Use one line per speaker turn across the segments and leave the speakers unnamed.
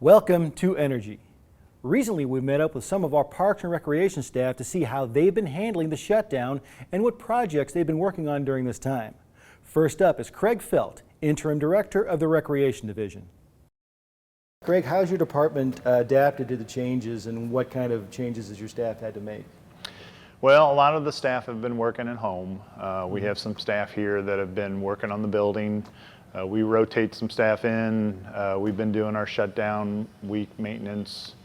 Welcome to Energy. Recently, we met up with some of our Parks and Recreation staff to see how they've been handling the shutdown and what projects they've been working on during this time. First up is Craig Felt, Interim Director of the Recreation Division. Craig, how's your department adapted to the changes, and what kind of changes has your staff had to make?
Well, a lot of the staff have been working at home. We have some staff here that have been working on the building. We rotate some staff in. We've been doing our shutdown week maintenance,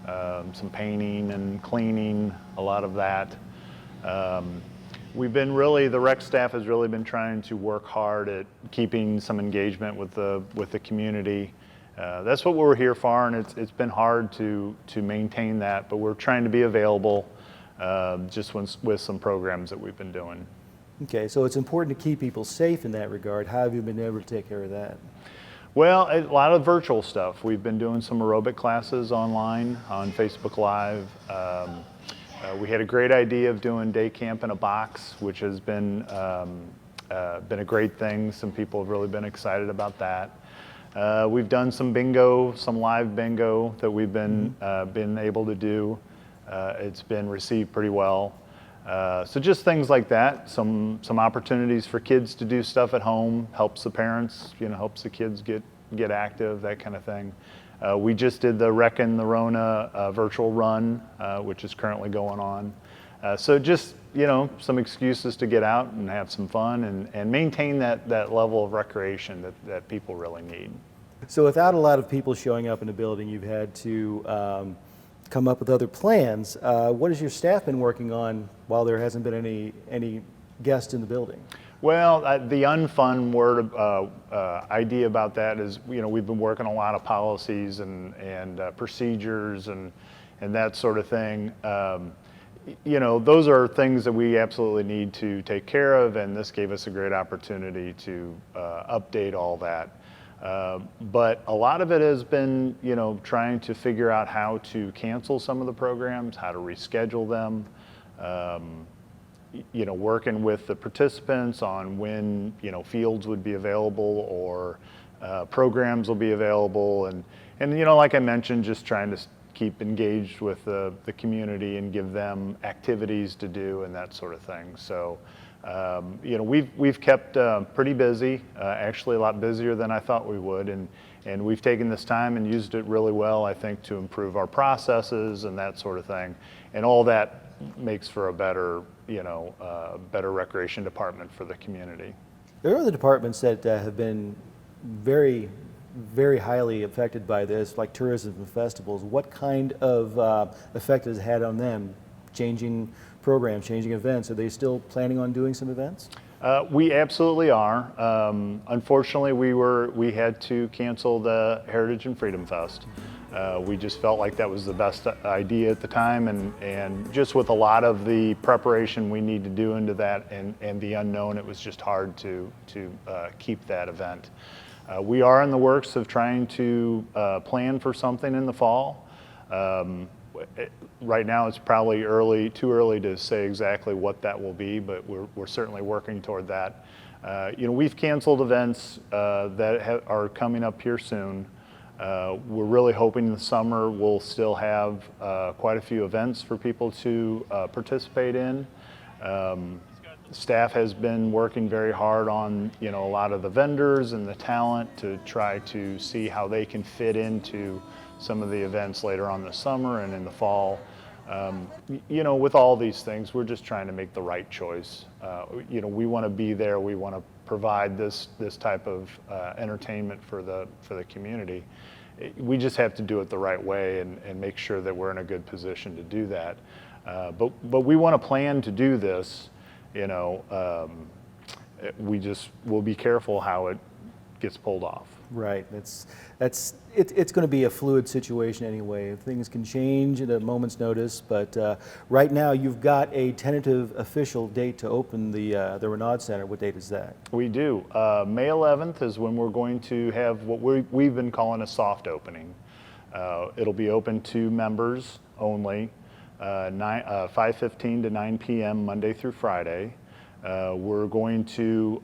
some painting and cleaning, a lot of that. The rec staff has really been trying to work hard at keeping some engagement with the community. That's what we're here for, and it's been hard to maintain that, but we're trying to be available just with some programs that we've been doing.
Okay, so it's important to keep people safe in that regard. How have you been able to take care of that?
Well, a lot of virtual stuff. We've been doing some aerobic classes online on Facebook Live. We had a great idea of doing day camp in a box, which has been a great thing. Some people have really been excited about that. We've done some bingo, some live bingo that we've been able to do. It's been received pretty well. So just things like that, some opportunities for kids to do stuff at home, helps the parents, helps the kids get active, that kind of thing. We just did the Reckon the Rona virtual run, which is currently going on. So just, some excuses to get out and have some fun and maintain that level of recreation that people really need.
So without a lot of people showing up in the building, you've had to come up with other plans. What has your staff been working on while there hasn't been any guests in the building?
Well, the unfun idea about that is, we've been working a lot of policies and procedures and that sort of thing. Those are things that we absolutely need to take care of, and this gave us a great opportunity to update all that. But a lot of it has been, trying to figure out how to cancel some of the programs, how to reschedule them, working with the participants on when, fields would be available or programs will be available. And like I mentioned, just trying to keep engaged with the community and give them activities to do and that sort of thing. So, we've kept pretty busy, actually a lot busier than I thought we would, and we've taken this time and used it really well, I think, to improve our processes and that sort of thing. And all that makes for a better, better recreation department for the community.
There are other departments that have been very, very highly affected by this, like tourism and festivals. What kind of effect has it had on them? Changing programs, changing events? Are they still planning on doing some events? We absolutely are. Unfortunately, we had to cancel the Heritage and Freedom Fest. We just felt like that was the best idea at the time, and just with a lot of the preparation we need to do into that and the unknown, it was just hard to keep that event. We are in the works of trying to plan for something in the fall. Right now it's probably too early to say exactly what that will be, but we're certainly working toward that. We've canceled events that are coming up here soon. We're really hoping in the summer we'll still have quite a few events for people to participate in. Staff has been working very hard on a lot of the vendors and the talent to try to see how they can fit into some of the events later on this summer and in the fall. With all these things, we're just trying to make the right choice. We want to be there. We want to provide this type of entertainment for the community. We just have to do it the right way and make sure that we're in a good position to do that. But we want to plan to do this. We'll be careful how it gets pulled off. Right. It's going to be a fluid situation anyway. Things can change at a moment's notice, but right now you've got a tentative official date to open the Renaud Center. What date is that?
We do. May 11th is when we're going to have what we've been calling a soft opening. It'll be open to members only, 5:15 to 9 p.m. Monday through Friday. We're going to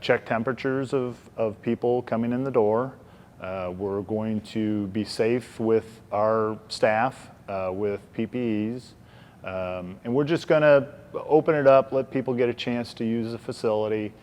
check temperatures of people coming in the door. We're going to be safe with our staff, with PPEs, and we're just going to open it up, let people get a chance to use the facility,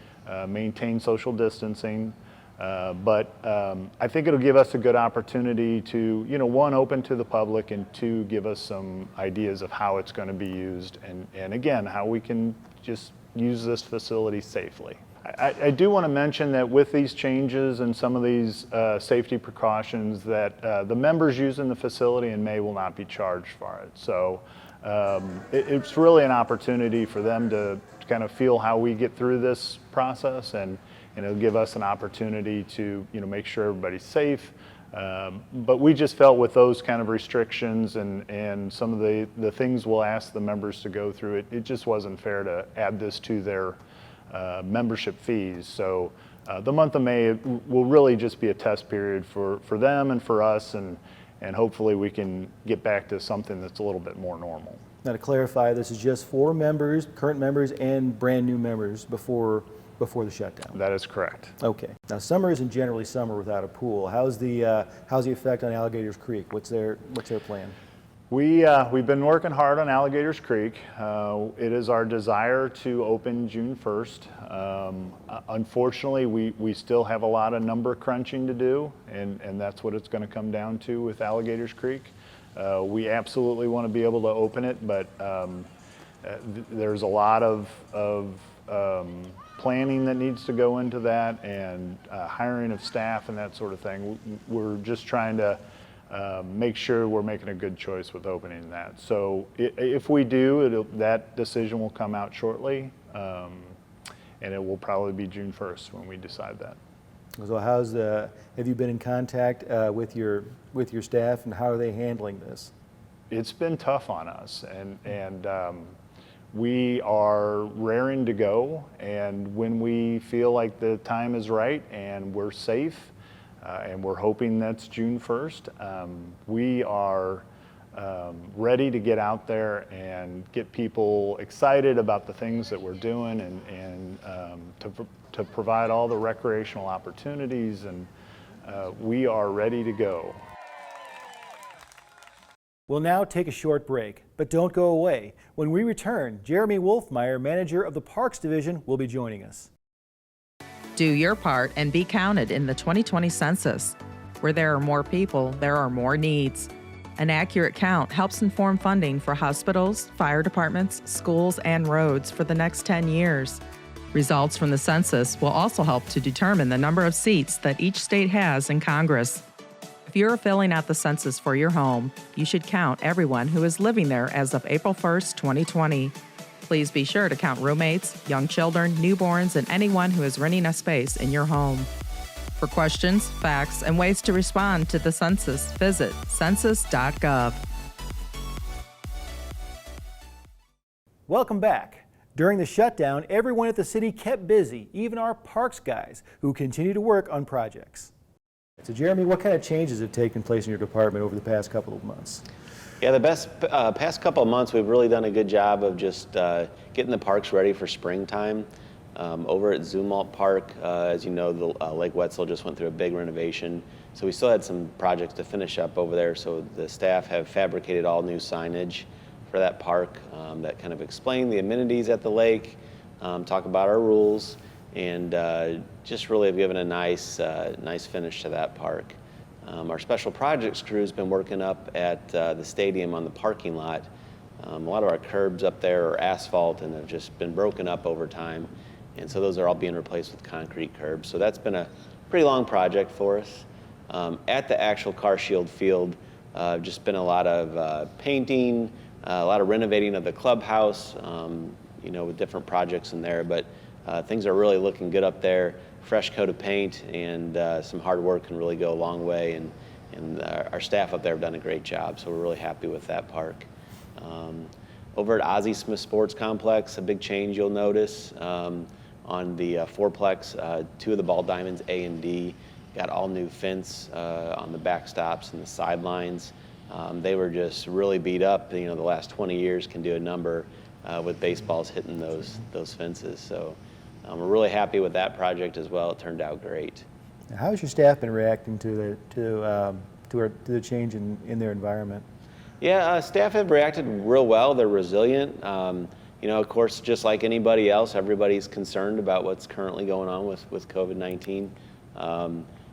maintain social distancing. But I think it'll give us a good opportunity to, one, open to the public, and two, give us some ideas of how it's going to be used, and again, how we can just use this facility safely. I do want to mention that with these changes and some of these safety precautions, that the members using the facility in May will not be charged for it. So it's really an opportunity for them to kind of feel how we get through this process, and it'll give us an opportunity to make sure everybody's safe. But we just felt with those kind of restrictions and some of the things we'll ask the members to go through, it just wasn't fair to add this to their membership fees. So the month of May will really just be a test period for them and for us, and hopefully we can get back to something that's a little bit more normal.
Now to clarify, this is just for members, current members, and brand new members before the shutdown.
That is correct.
Okay. Now summer isn't generally summer without a pool. How's the effect on Alligators Creek? What's their plan?
We've been working hard on Alligators Creek. It is our desire to open June 1st. Unfortunately, we still have a lot of number crunching to do, and that's what it's going to come down to with Alligators Creek. We absolutely want to be able to open it, but there's a lot of planning that needs to go into that, and hiring of staff and that sort of thing. We're just trying to make sure we're making a good choice with opening that. So if we do, that decision will come out shortly, and it will probably be June 1st when we decide that.
So have you been in contact with your staff, and how are they handling this?
It's been tough on us, and we are raring to go, and when we feel like the time is right and we're safe, and we're hoping that's June 1st, we are ready to get out there and get people excited about the things that we're doing, and to provide all the recreational opportunities, and we are ready to go.
We'll now take a short break, but don't go away. When we return, Jeremy Wolfmeyer, manager of the Parks Division, will be joining us.
Do your part and be counted in the 2020 census. Where there are more people, there are more needs. An accurate count helps inform funding for hospitals, fire departments, schools, and roads for the next 10 years. Results from the census will also help to determine the number of seats that each state has in Congress. If you're filling out the census for your home, you should count everyone who is living there as of April 1st, 2020. Please be sure to count roommates, young children, newborns, and anyone who is renting a space in your home. For questions, facts, and ways to respond to the census, visit census.gov.
Welcome back. During the shutdown, everyone at the city kept busy, even our parks guys, who continue to work on projects. So Jeremy, what kind of changes have taken place in your department over the past couple of months?
Yeah, the past couple of months, we've really done a good job of just getting the parks ready for springtime. Over at Zumwalt Park, as you know, the Lake Wetzel just went through a big renovation. So we still had some projects to finish up over there. So the staff have fabricated all new signage for that park that kind of explain the amenities at the lake, talk about our rules, and just really have given a nice finish to that park. Our special projects crew has been working up at the stadium on the parking lot. A lot of our curbs up there are asphalt and have just been broken up over time. And so those are all being replaced with concrete curbs. So that's been a pretty long project for us. At the actual Car Shield field, just been a lot of painting, a lot of renovating of the clubhouse, with different projects in there. But things are really looking good up there. Fresh coat of paint and some hard work can really go a long way. And our staff up there have done a great job. So we're really happy with that park. Over at Ozzie Smith Sports Complex, a big change you'll notice on the fourplex. Two of the ball diamonds, A and D, got all new fence on the backstops and the sidelines. They were just really beat up. The last 20 years can do a number with baseballs hitting those fences. So we're really happy with that project as well. It turned out great.
How has your staff been reacting to the change in their environment?
Yeah, staff have reacted real well. They're resilient. You know, of course, just like anybody else, everybody's concerned about what's currently going on with COVID-19.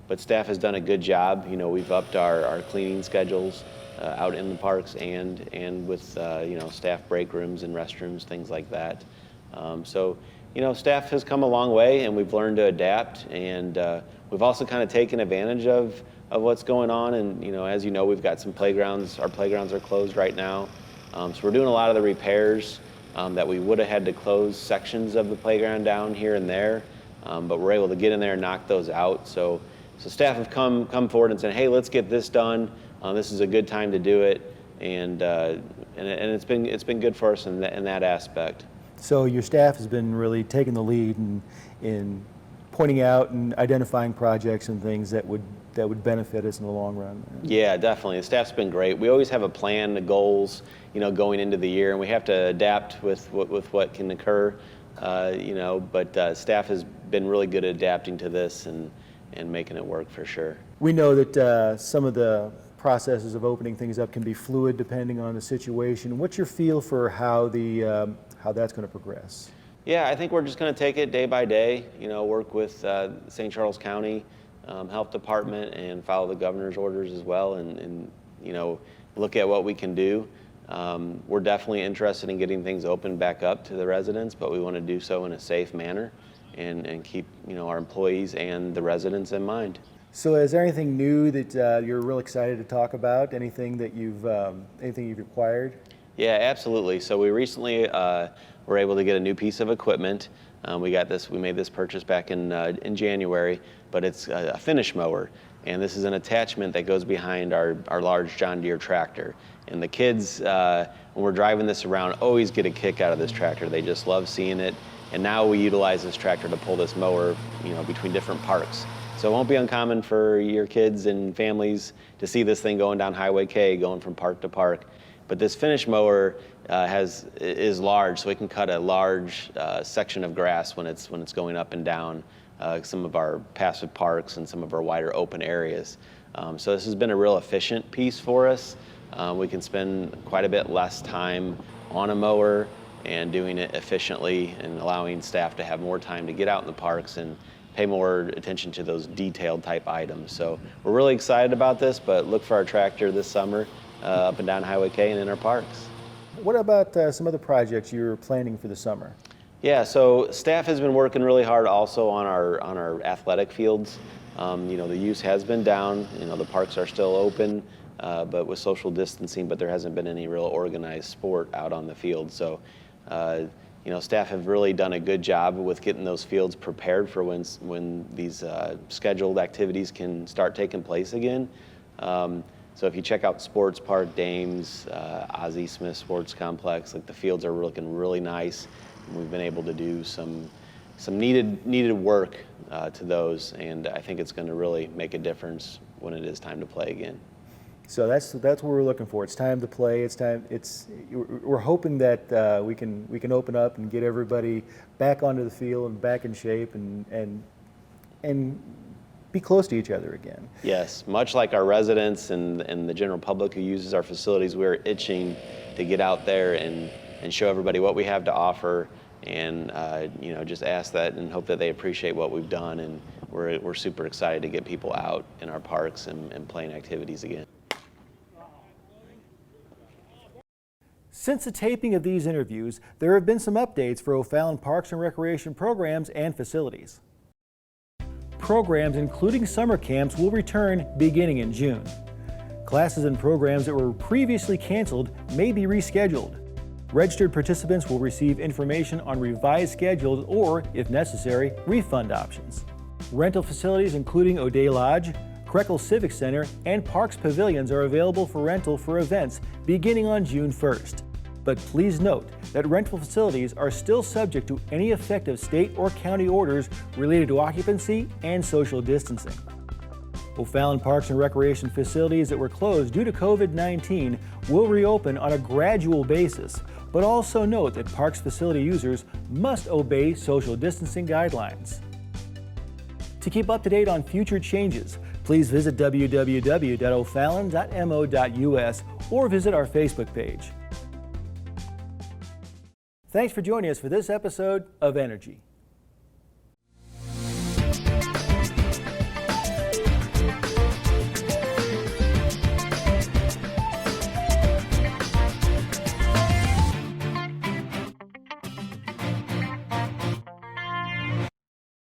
But staff has done a good job. You know, we've upped our cleaning schedules out in the parks and with you know, staff break rooms and restrooms, things like that. So, you know, staff has come a long way, and we've learned to adapt, and we've also kind of taken advantage of what's going on. And, you know, as you know, we've got some playgrounds. Our playgrounds are closed right now. So we're doing a lot of the repairs that we would have had to close sections of the playground down here and there, but we're able to get in there and knock those out. So staff have come forward and said, hey, let's get this done. This is a good time to do it, and it's been good for us in that aspect.
So your staff has been really taking the lead in pointing out and identifying projects and things that would benefit us in the long run.
Yeah, definitely. The staff's been great. We always have a plan, the goals, you know, going into the year, and we have to adapt with what can occur, you know. But staff has been really good at adapting to this and making it work for sure.
We know that some of the processes of opening things up can be fluid depending on the situation. What's your feel for how that's going to progress?
Yeah, I think we're just going to take it day by day, you know, work with St. Charles County Health Department and follow the governor's orders as well, and you know, look at what we can do. We're definitely interested in getting things open back up to the residents, but we want to do so in a safe manner and keep, you know, our employees and the residents in mind.
So is there anything new that you're real excited to talk about? Anything that you've acquired?
Yeah, absolutely. So we recently were able to get a new piece of equipment. We made this purchase back in January, but it's a finish mower. And this is an attachment that goes behind our large John Deere tractor. And the kids, when we're driving this around, always get a kick out of this tractor. They just love seeing it. And now we utilize this tractor to pull this mower, you know, between different parks. So it won't be uncommon for your kids and families to see this thing going down Highway K, going from park to park. But this finish mower is large, so it can cut a large section of grass when it's going up and down some of our passive parks and some of our wider open areas. So this has been a real efficient piece for us. We can spend quite a bit less time on a mower and doing it efficiently and allowing staff to have more time to get out in the parks and pay more attention to those detailed type items. So we're really excited about this, but look for our tractor this summer up and down Highway K and in our parks.
What about some other projects you're planning for the summer?
Yeah, so staff has been working really hard also on our athletic fields. You know, the use has been down. You know, the parks are still open, but with social distancing, but there hasn't been any real organized sport out on the field. So, you know, staff have really done a good job with getting those fields prepared for when these scheduled activities can start taking place again. So if you check out Sports Park, Dames, Ozzie Smith Sports Complex, like the fields are looking really nice. And we've been able to do some needed work to those, and I think it's going to really make a difference when it is time to play again.
So that's what we're looking for. It's time to play. We're hoping that we can open up and get everybody back onto the field and back in shape and be close to each other again.
Yes, much like our residents and the general public who uses our facilities, we're itching to get out there and show everybody what we have to offer, and you know, just ask that and hope that they appreciate what we've done. And we're super excited to get people out in our parks and playing activities again.
Since the taping of these interviews, there have been some updates for O'Fallon Parks and Recreation programs and facilities. Programs including summer camps will return beginning in June. Classes and programs that were previously canceled may be rescheduled. Registered participants will receive information on revised schedules or, if necessary, refund options. Rental facilities including O'Day Lodge, Krekel Civic Center, and Parks Pavilions are available for rental for events beginning on June 1st. But please note that rental facilities are still subject to any effective state or county orders related to occupancy and social distancing. O'Fallon Parks and Recreation facilities that were closed due to COVID-19 will reopen on a gradual basis, but also note that parks facility users must obey social distancing guidelines. To keep up to date on future changes, please visit www.ofallon.mo.us or visit our Facebook page. Thanks for joining us for this episode of Energy.